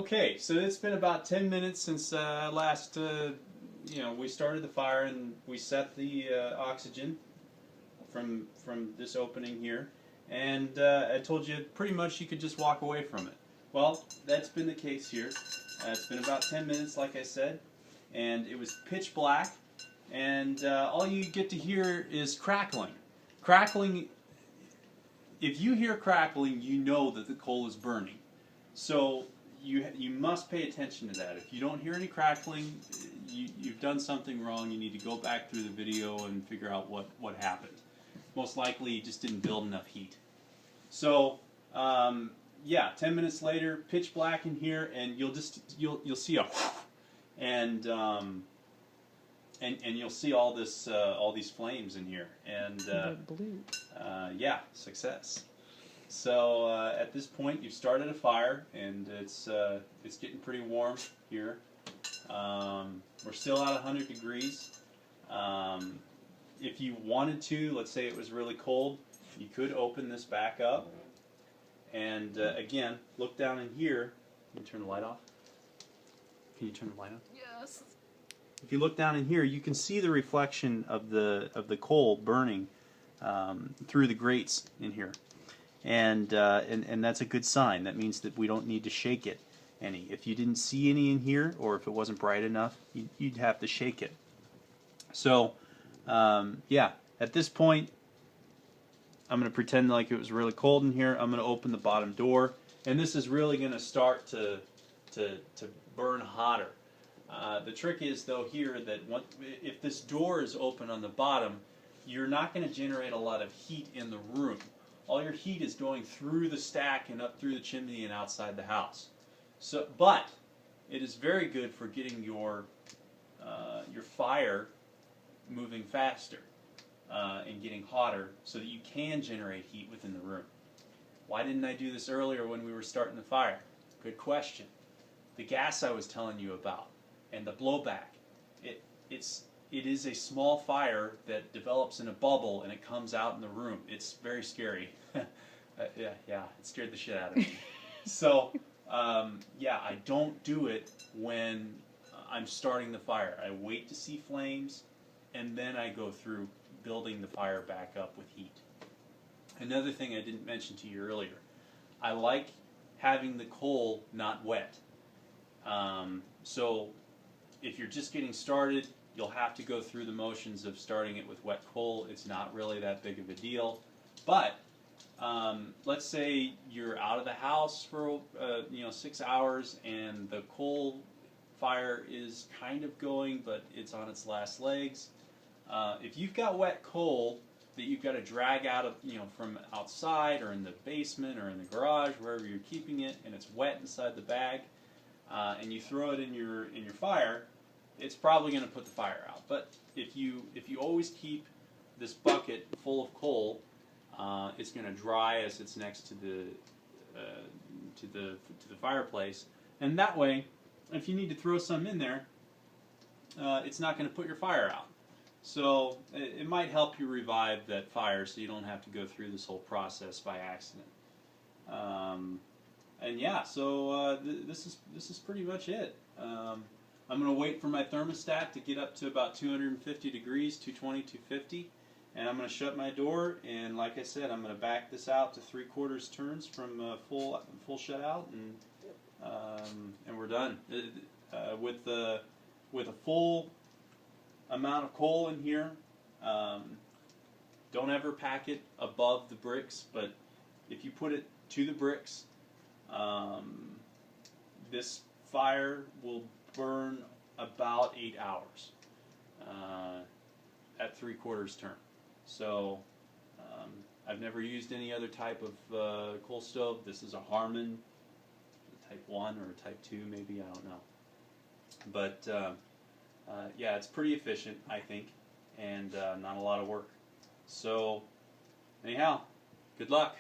Okay, so it's been about 10 minutes since last, we started the fire and we set the oxygen from this opening here, and I told you pretty much you could just walk away from it. Well, that's been the case here. It's been about 10 minutes, like I said, and it was pitch black, and all you get to hear is crackling. Crackling. If you hear crackling, you know that the coal is burning. So you must pay attention to that. If you don't hear any crackling, you've done something wrong. You need to go back through the video and figure out what happened. Most likely you just didn't build enough heat. So yeah, 10 minutes later, pitch black in here, and you'll see a and you'll see all these flames in here, and yeah, success. So at this point, you've started a fire, and it's getting pretty warm here. We're still at 100 degrees. If you wanted to, let's say it was really cold, you could open this back up, and again, look down in here. Can you turn the light off? Can you turn the light on? Yes. If you look down in here, you can see the reflection of the coal burning through the grates in here. And that's a good sign. That means that we don't need to shake it any. If you didn't see any in here, or if it wasn't bright enough, you'd have to shake it. So, yeah, at this point, I'm going to pretend like it was really cold in here. I'm going to open the bottom door, and this is really going to start to burn hotter. The trick is, though, here that if this door is open on the bottom, you're not going to generate a lot of heat in the room. All your heat is going through the stack and up through the chimney and outside the house. So, but it is very good for getting your fire moving faster and getting hotter, so that you can generate heat within the room. Why didn't I do this earlier when we were starting the fire? Good question. The gas I was telling you about and the blowback. It is a small fire that develops in a bubble and it comes out in the room. It's very scary. Yeah, it scared the shit out of me. So, yeah, I don't do it when I'm starting the fire. I wait to see flames, and then I go through building the fire back up with heat. Another thing I didn't mention to you earlier, I like having the coal not wet. So if you're just getting started, you'll have to go through the motions of starting it with wet coal. It's not really that big of a deal. But let's say you're out of the house for 6 hours, and the coal fire is kind of going, but it's on its last legs. If you've got wet coal that you've got to drag out of from outside or in the basement or in the garage, wherever you're keeping it, and it's wet inside the bag, and you throw it in your fire, it's probably going to put the fire out. But if you always keep this bucket full of coal, it's going to dry as it's next to the fireplace, and that way, if you need to throw some in there, it's not going to put your fire out. So it might help you revive that fire, so you don't have to go through this whole process by accident. And yeah, so this is pretty much it. I'm going to wait for my thermostat to get up to about 250 degrees, 220, 250, and I'm going to shut my door. And like I said, I'm going to back this out to 3/4 turns from full shutout, and we're done. With a full amount of coal in here, don't ever pack it above the bricks, but if you put it to the bricks, this fire will burn about 8 hours at 3/4 turn. So I've never used any other type of coal stove. This is a Harman type 1 or type 2 maybe, I don't know. But yeah, it's pretty efficient, I think, and not a lot of work. So anyhow, good luck.